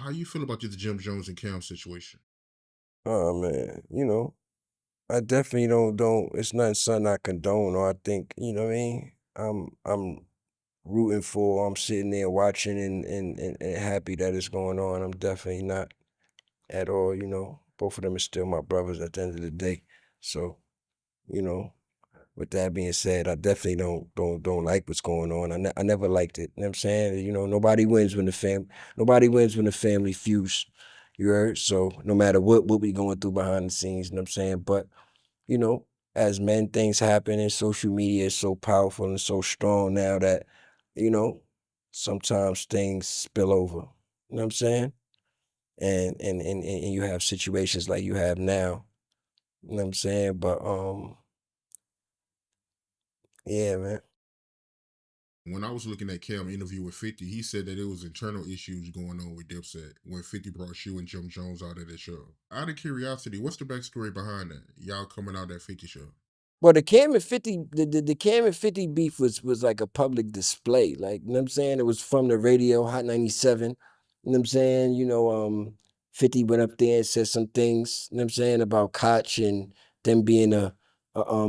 how you feel about this Jim Jones and Cam situation? Oh man, I definitely don't it's not something I condone or I think, you know what I mean? I'm rooting for, I'm sitting there watching and happy that it's going on. I'm definitely not at all, Both of them are still my brothers at the end of the day. So, you know, with that being said, I definitely don't like what's going on. I never liked it. You know what I'm saying? Nobody wins when the family feuds. You heard? So no matter what we going through behind the scenes, you know what I'm saying? But, you know, as men, things happen and social media is so powerful and so strong now that, you know, sometimes things spill over. You know what I'm saying? And you have situations like you have now. You know what I'm saying? But yeah, man. When I was looking at Cam interview with 50, he said that there was internal issues going on with Dipset when 50 brought Shu and Jim Jones out of the show. Out of curiosity, what's the backstory behind that? Y'all coming out that 50 show? Well, the Cam and 50, the Cam and 50 beef was like a public display. Like, you know what I'm saying? It was from the radio, Hot 97. You know what I'm saying? 50 went up there and said some things, you know what I'm saying, about Koch and them being a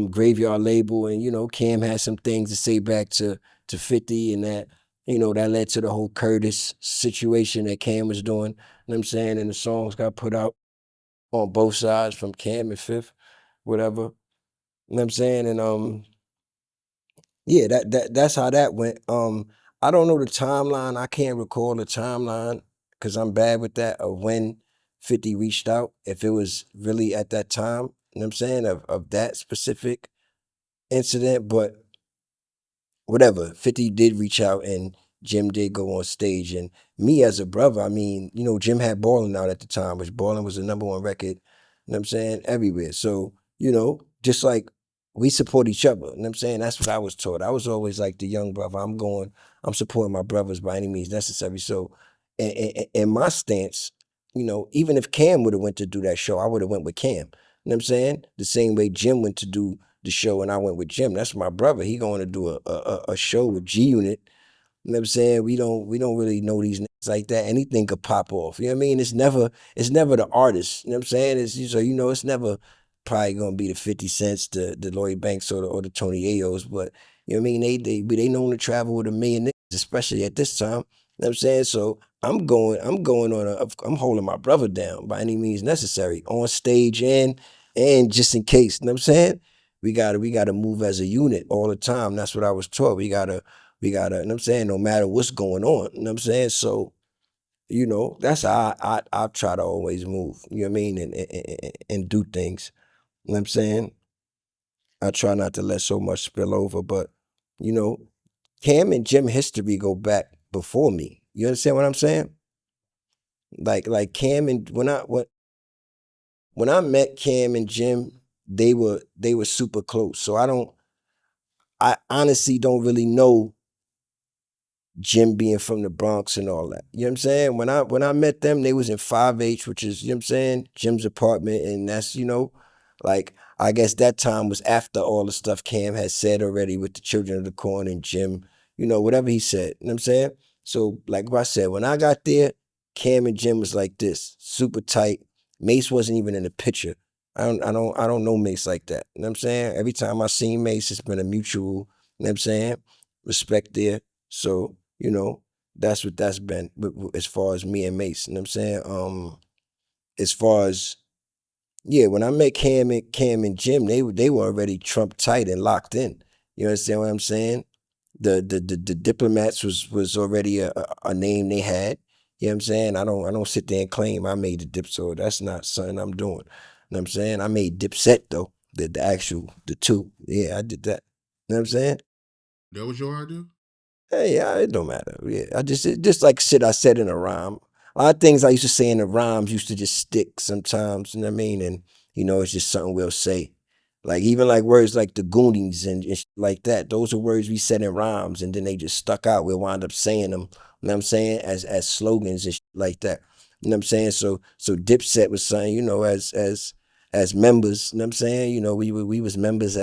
graveyard label. And, Cam had some things to say back to 50 and that, that led to the whole Curtis situation that Cam was doing. You know what I'm saying? And the songs got put out on both sides from Cam and Fifth, whatever. You know what I'm saying? And yeah, that's how that went. I don't know the timeline. I can't recall the timeline because I'm bad with that of when 50 reached out. If it was really at that time, you know what I'm saying, of that specific incident, but whatever. 50 did reach out and Jim did go on stage. And me as a brother, I mean, Jim had Ballin' out at the time, which Ballin' was the #1 record, you know what I'm saying, everywhere. So, just like we support each other, you know what I'm saying? That's what I was taught. I was always like the young brother. I'm supporting my brothers by any means necessary. So, in my stance, even if Cam would have went to do that show, I would have went with Cam. You know what I'm saying? The same way Jim went to do the show and I went with Jim. That's my brother. He going to do a show with G Unit. You know what I'm saying? We don't really know these niggas like that. Anything could pop off. You know what I mean? It's never the artist. You know what I'm saying? It's never probably gonna be the 50 Cents, the Lloyd Banks or the Tony Ayos, but you know what I mean? They known to travel with a million niggas, especially at this time. You know what I'm saying? So I'm holding my brother down by any means necessary on stage and just in case. You know what I'm saying? We gotta move as a unit all the time. That's what I was taught. We gotta, you know what I'm saying, no matter what's going on. You know what I'm saying? So, that's how I try to always move, you know what I mean, and do things. You know what I'm saying? I try not to let so much spill over, but you know, Cam and Jim history go back before me. You understand what I'm saying? Like Cam and when I met Cam and Jim, they were super close. So I honestly don't really know Jim being from the Bronx and all that. You know what I'm saying? When I met them, they was in 5H, which is, you know what I'm saying, Jim's apartment. And that's, like I guess that time was after all the stuff Cam had said already with the Children of the Corn and Jim, whatever he said. You know what I'm saying? So, like what I said, when I got there, Cam and Jim was like this, super tight. Mace wasn't even in the picture. I don't know Mace like that. You know what I'm saying? Every time I seen Mace, it's been a mutual, you know what I'm saying, respect there. So, that's what that's been as far as me and Mace. You know what I'm saying? As far as yeah, when I met Cam and Jim, they were already Trump tight and locked in. You understand what I'm saying? The diplomats was already a name they had. You know what I'm saying? I don't sit there and claim I made the dip, so that's not something I'm doing. You know what I'm saying? I made Dipset though. The actual the two. Yeah, I did that. You know what I'm saying? That was your idea? Hey, yeah, it don't matter. Yeah, it just like shit I said in a rhyme. A lot of things I used to say in the rhymes used to just stick sometimes. You know what I mean? And it's just something we'll say. Like even like words like the Goonies and shit like that. Those are words we said in rhymes, and then they just stuck out. We'll wind up saying them. You know what I'm saying? As slogans and shit like that. You know what I'm saying? So Dipset was saying, as members. You know what I'm saying? We was members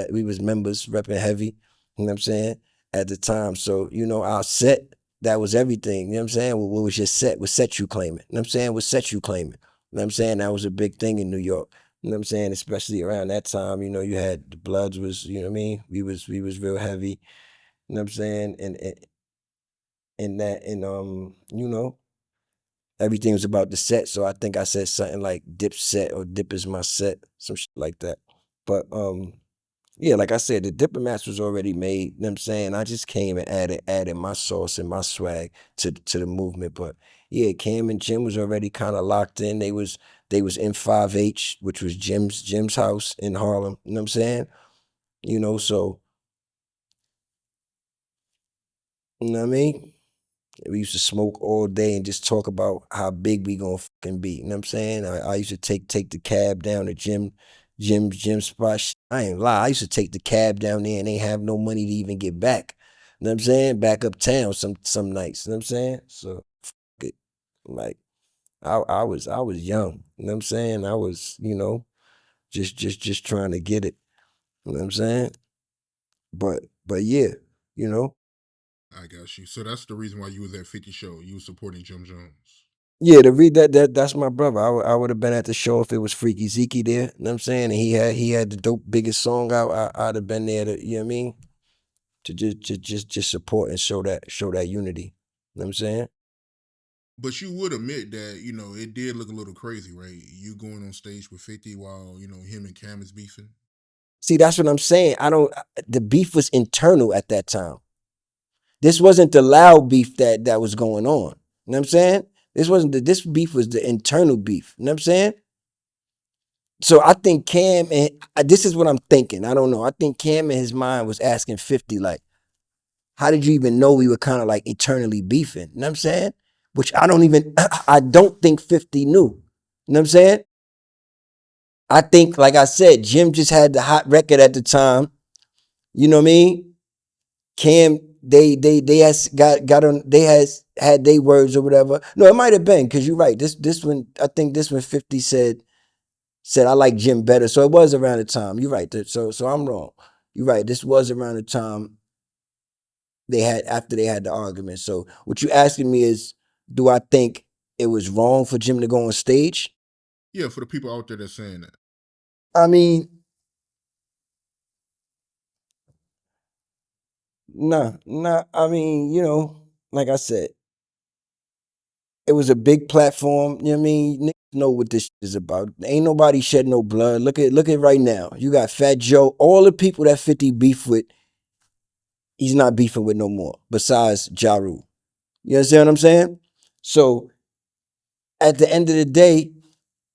repping heavy. You know what I'm saying? At the time. So, our set that was everything. You know what I'm saying? What was your set? What set you claiming? You know what I'm saying? What set you claiming? You know what I'm saying? That was a big thing in New York. You know what I'm saying? Especially around that time, you had the Bloods was, you know what I mean? We was real heavy. You know what I'm saying? And that everything was about the set. So I think I said something like Dipset or Dip is my set, some shit like that. But yeah, like I said, the Diplomats was already made. You know what I'm saying? I just came and added my sauce and my swag to the movement. But yeah, Cam and Jim was already kind of locked in. They was in 5H, which was Jim's house in Harlem. You know what I'm saying? So you know what I mean? We used to smoke all day and just talk about how big we gonna fucking be. You know what I'm saying? I used to take the cab down to Jim spot. I ain't lie. I used to take the cab down there and ain't have no money to even get back. You know what I'm saying? Back uptown some nights. You know what I'm saying? So fuck it. Like I was young. You know what I'm saying? I was, just trying to get it. You know what I'm saying? But yeah, you know. I got you. So that's the reason why you was at 50 show. You was supporting Jim Jones. Yeah, to read that's my brother. I would have been at the show if it was Freaky Zeke there. You know what I'm saying? And he had the dope biggest song out. I'd have been there to, you know what I mean? To just support and show that unity. You know what I'm saying? But you would admit that, it did look a little crazy, right? You going on stage with 50 while, him and Cam is beefing. See, that's what I'm saying. I don't the beef was internal at that time. This wasn't the loud beef that was going on. You know what I'm saying? This beef was the internal beef. You know what I'm saying? So I think Cam and this is what I'm thinking. I don't know. I think Cam in his mind was asking 50 like, how did you even know we were kind of like eternally beefing? You know what I'm saying? Which I don't think 50 knew. You know what I'm saying? I think, like I said, Jim just had the hot record at the time. You know what I mean? Cam, they has got on, they has had their words or whatever. No, it might have been, because you're right. This one, I think this one 50 said I like Jim better. So it was around the time. You're right. So I'm wrong. You're right. This was around the time after they had the argument. So what you asking me is, do I think it was wrong for Jim to go on stage? Yeah, for the people out there that's saying that. I mean, nah. I mean, like I said, it was a big platform. You know what I mean? Niggas know what this shit is about. Ain't nobody shed no blood. Look at right now. You got Fat Joe. All the people that 50 beef with, he's not beefing with no more. Besides Ja Rule. You understand what I'm saying? So at the end of the day,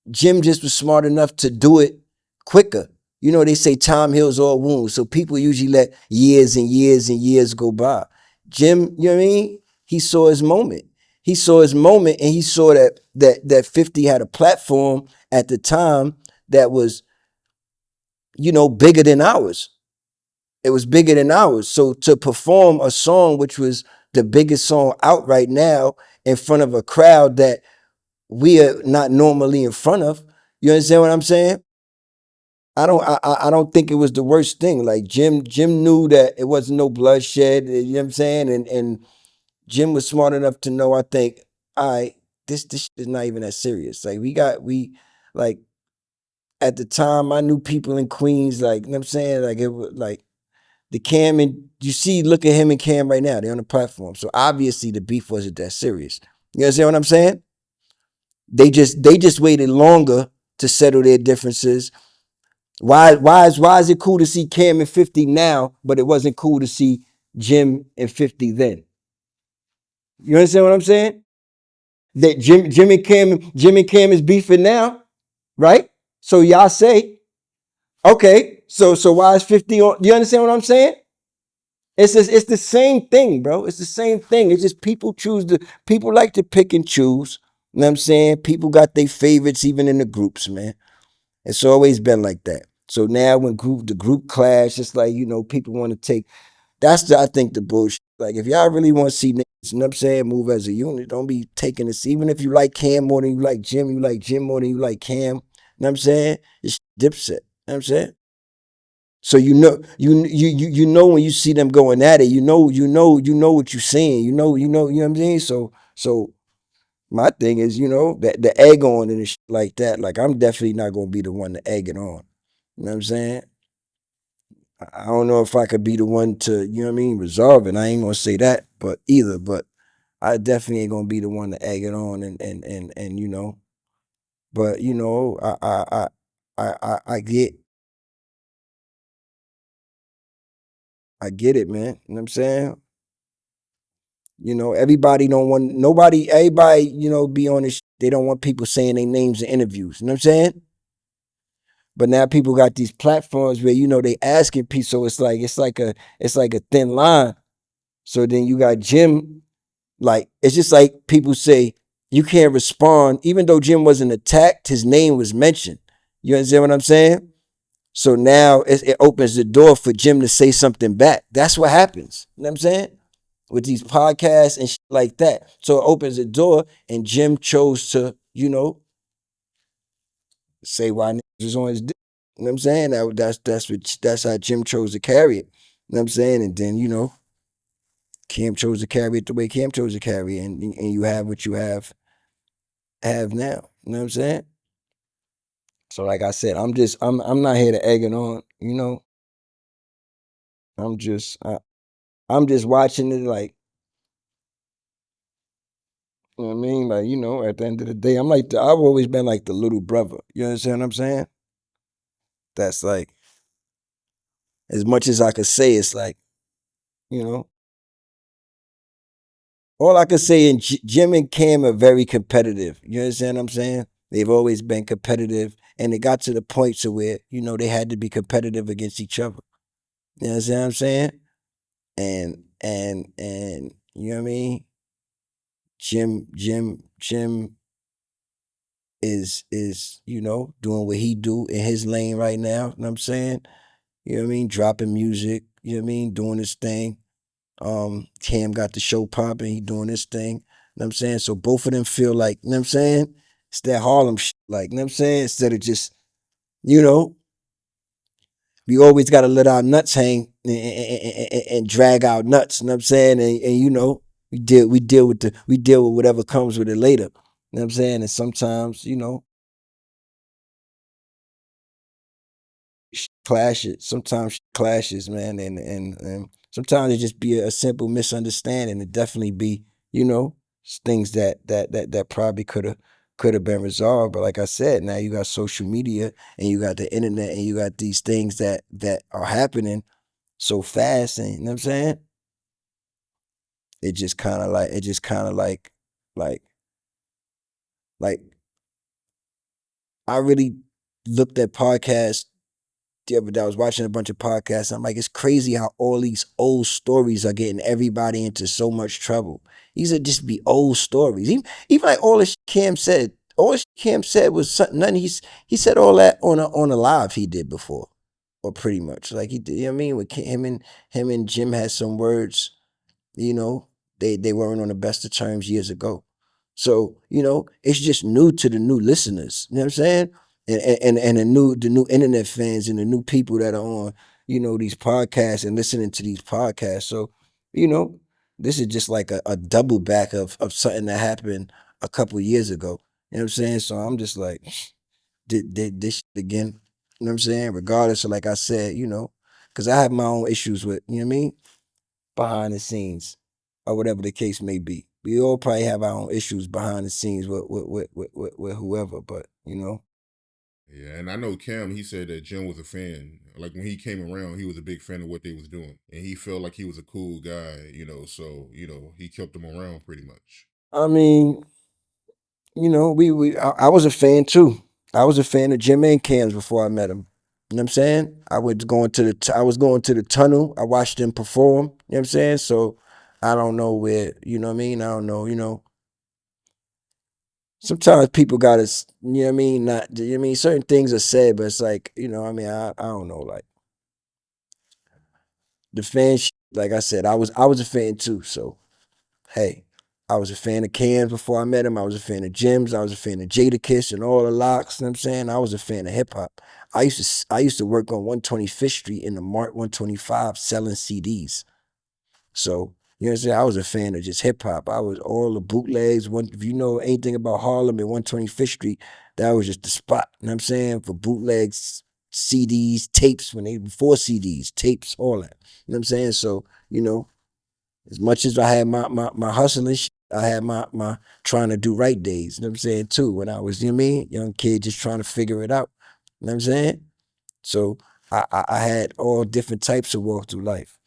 Jim just was smart enough to do it quicker. They say time heals all wounds. So people usually let years and years and years go by. Jim, you know what I mean? He saw his moment. He saw his moment, and he saw that 50 had a platform at the time that was, bigger than ours. It was bigger than ours. So to perform a song which was the biggest song out right now in front of a crowd that we are not normally in front of, you understand what I'm saying? I don't think it was the worst thing. Like Jim knew that it wasn't no bloodshed. You know what I'm saying? And Jim was smart enough to know. I think, all right, this shit is not even that serious. Like we like at the time I knew people in Queens. Like, you know what I'm saying? Like it was like the Cam, and you see, look at him and Cam right now. They're on the platform. So obviously the beef wasn't that serious. You understand what I'm saying? They just waited longer to settle their differences. Why is it cool to see Cam and 50 now, but it wasn't cool to see Jim and 50 then? You understand what I'm saying? That Jim and Cam is beefing now, right? So y'all say, okay, so why is 50 on? You understand what I'm saying? It's the same thing, bro. It's the same thing. It's just people like to pick and choose. You know what I'm saying? People got their favorites even in the groups, man. It's always been like that. So now when the group clash, it's like, people want to take, I think the bullshit. Like if y'all really want to see niggas, you know what I'm saying, move as a unit, don't be taking this. Even if you like Cam more than you like Jim, you like Jim more than you like Cam. You know what I'm saying? It's Dipset. You know what I'm saying? So you know when you see them going at it, you know what you're seeing. You know what I'm saying? So my thing is, that the egg on and shit like that, like I'm definitely not gonna be the one to egg it on. You know what I'm saying? I don't know if I could be the one to, you know what I mean, resolve it. I ain't gonna say that, but either, but I definitely ain't gonna be the one to egg it on and but I get it, man. You know what I'm saying? Everybody don't want everybody, be on this. They don't want people saying their names in interviews. You know what I'm saying? But now people got these platforms where they asking people, so it's like a thin line. So then you got Jim, like it's just like people say you can't respond, even though Jim wasn't attacked, his name was mentioned. You understand what I'm saying? So now it opens the door for Jim to say something back. That's what happens. You know what I'm saying? With these podcasts and shit like that. So it opens the door, and Jim chose to, say why niggas was on his dick. You know what I'm saying? That's how Jim chose to carry it. You know what I'm saying? And then, Cam chose to carry it the way Cam chose to carry it, and you have what you have now. You know what I'm saying? So like I said, I'm not here to egg it on, I'm just I'm just watching it like, you know what I mean? Like, at the end of the day, I've always been like the little brother. You understand what I'm saying? That's like, as much as I could say, it's like, you know, all I could say, and Jim and Cam are very competitive. You understand what I'm saying? They've always been competitive, and it got to the point to where, they had to be competitive against each other. You understand what I'm saying? And you know what I mean? Jim is doing what he do in his lane right now. You know what I'm saying? You know what I mean? Dropping music, you know what I mean? Doing his thing. Cam got the show popping, he doing his thing. You know what I'm saying? So both of them feel like, you know what I'm saying? It's that Harlem shit, like, you know what I'm saying? Instead of just, you know, we always gotta let our nuts hang and drag our nuts, you know what I'm saying? And we deal with whatever comes with it later. You know what I'm saying? And sometimes, clashes. Sometimes clashes, man, and sometimes it just be a simple misunderstanding. It definitely be, things that probably could have been resolved. But like I said, now you got social media and you got the internet and you got these things that are happening so fast, and you know what I'm saying? It just kind of like like I really looked at podcasts the other day. I was watching a bunch of podcasts. I'm like, it's crazy how all these old stories are getting everybody into so much trouble. These are just be old stories. Even like all the shit Cam said. All the shit Cam said was something. He said all that on a live he did before, or pretty much like he did. You know what I mean? With him and Jim had some words, you know, they weren't on the best of terms years ago. So, it's just new to the new listeners. You know what I'm saying? And the new internet fans and the new people that are on, these podcasts and listening to these podcasts. So, you know, this is just like a double back of something that happened a couple years ago. You know what I'm saying? So I'm just like, did this shit again. You know what I'm saying? Regardless of, like I said, because I have my own issues with, you know what I mean? Behind the scenes, or whatever the case may be. We all probably have our own issues behind the scenes with whoever, but Yeah, and I know Cam, he said that Jim was a fan. Like when he came around, he was a big fan of what they was doing. And he felt like he was a cool guy, so, he kept them around pretty much. I mean, I was a fan too. I was a fan of Jim and Cam's before I met him. You know what I'm saying? I was going to the tunnel. I watched them perform. You know what I'm saying? So I don't know where, you know what I mean? I don't know, sometimes people gotta, you know what I mean? Not, you know what I mean? Certain things are said, but it's like, I mean, I don't know, like the fan, like I said, I was a fan too. So hey, I was a fan of Cams before I met him. I was a fan of Jim's. I was a fan of Jadakiss and all the locks. You know what I'm saying? I was a fan of hip hop. I used to work on 125th Street in the Mart 125 selling CDs. So, you know what I'm saying? I was a fan of just hip hop. I was all the bootlegs. If you know anything about Harlem and 125th Street, that was just the spot. You know what I'm saying? For bootlegs, CDs, tapes, before CDs, tapes, all that. You know what I'm saying? So, as much as I had my hustling shit, I had my trying to do right days. You know what I'm saying? Too. When I was, you know what I mean? Young kid just trying to figure it out. You know what I'm saying? So I had all different types of walk through life.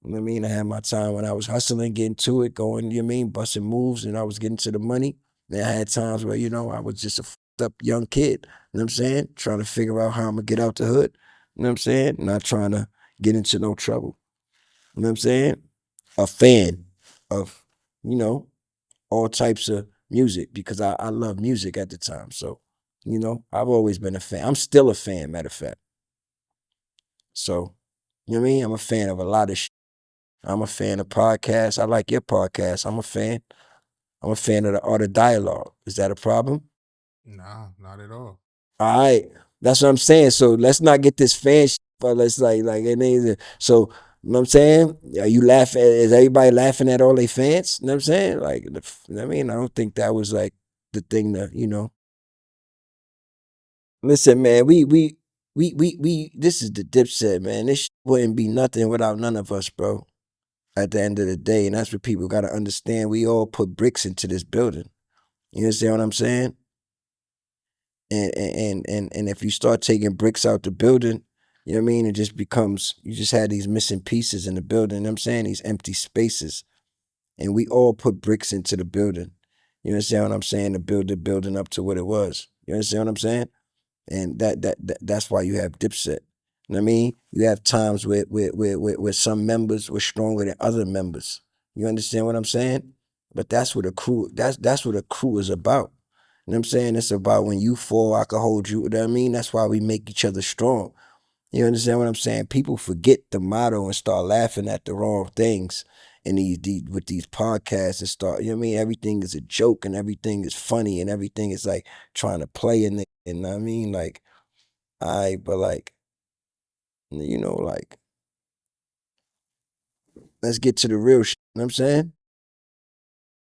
You know what I mean? I had my time when I was hustling, getting to it, going, you know what I mean, busting moves, and I was getting to the money. Then I had times where, I was just a fucked up young kid, you know what I'm saying? Trying to figure out how I'm gonna get out the hood, you know what I'm saying? Not trying to get into no trouble. You know what I'm saying? A fan of, you know, all types of music because I love music at the time. So, I've always been a fan. I'm still a fan, matter of fact. So, you know what I mean? I'm a fan of a lot of shit. I'm a fan of podcasts. I like your podcast. I'm a fan. I'm a fan of the art of dialogue. Is that a problem? Nah, not at all. All right. That's what I'm saying. So let's not get this fan shit, but let's like it ain't so you know what I'm saying? Are you laughing? Is everybody laughing at all they fans? You know what I'm saying? Like, you know what I mean, I don't think that was like the thing to. Listen, man, we this is the Dipset, man. This shit wouldn't be nothing without none of us, bro. At the end of the day, and that's what people got to understand. We all put bricks into this building. You understand what I'm saying? And if you start taking bricks out the building, you know what I mean? It just becomes you just had these missing pieces in the building. You know what I'm saying? These empty spaces. And we all put bricks into the building. You understand what I'm saying? To build the building up to what it was. You understand what I'm saying? And that's why you have Dipset. You know what I mean? You have times where some members were stronger than other members. You understand what I'm saying? But that's what a crew is about. You know what I'm saying? It's about when you fall, I can hold you. You know what I mean? That's why we make each other strong. You understand what I'm saying? People forget the motto and start laughing at the wrong things in these with these podcasts and start, you know what I mean? Everything is a joke and everything is funny and everything is like trying to play in it. And I mean, like, but like, like, let's get to the real shit. You know what I'm saying?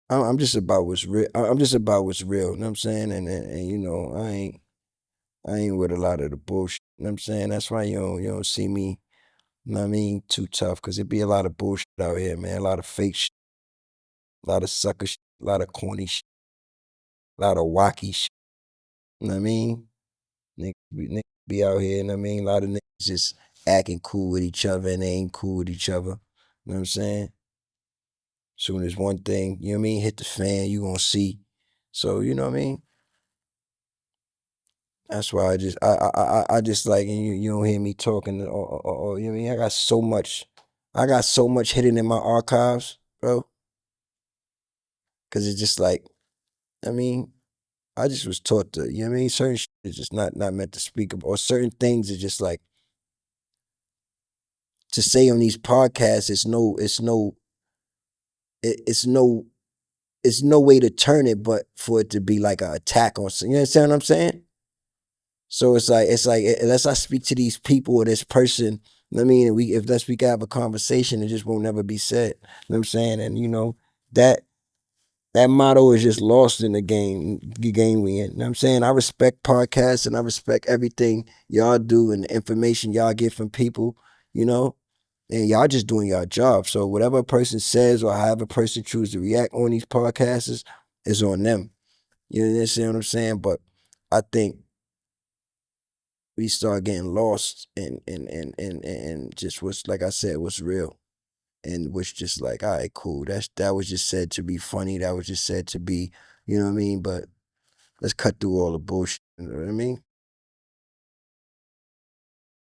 I'm just about what's real. I'm just about what's real. You know what I'm saying? And I ain't with a lot of the bullshit. You know what I'm saying? That's why you don't see me. You know what I mean? Too tough because it be a lot of bullshit out here, man. A lot of fake shit, a lot of sucker shit, a lot of corny shit, a lot of wacky shit. You know what I mean? Niggas be out here, you know what I mean? A lot of niggas just acting cool with each other and they ain't cool with each other. You know what I'm saying? Soon as one thing, you know what I mean, hit the fan, you gonna see. So, you know what I mean? That's why I just like, and you don't hear me talking, you know what I mean? I got so much hidden in my archives, bro. Cause it's just like, I mean, I just was taught to, you know what I mean? Certain shit is just not meant to speak about, or certain things are just like to say on these podcasts. It's no way to turn it, but for it to be like an attack on. You understand what I'm saying? So it's like unless I speak to these people or this person, I mean, unless we can have a conversation, it just won't never be said. You know what I'm saying? And that that motto is just lost in the game we in. You know what I'm saying? I respect podcasts and I respect everything y'all do and the information y'all get from people, you know, and y'all just doing your job. So whatever a person says or however a person chooses to react on these podcasts is on them. You understand what I'm saying? But I think we start getting lost and just what's like I said, what's real. And was just like, all right, cool. That was just said to be funny. That was just said to be, you know what I mean? But let's cut through all the bullshit. You know what I mean?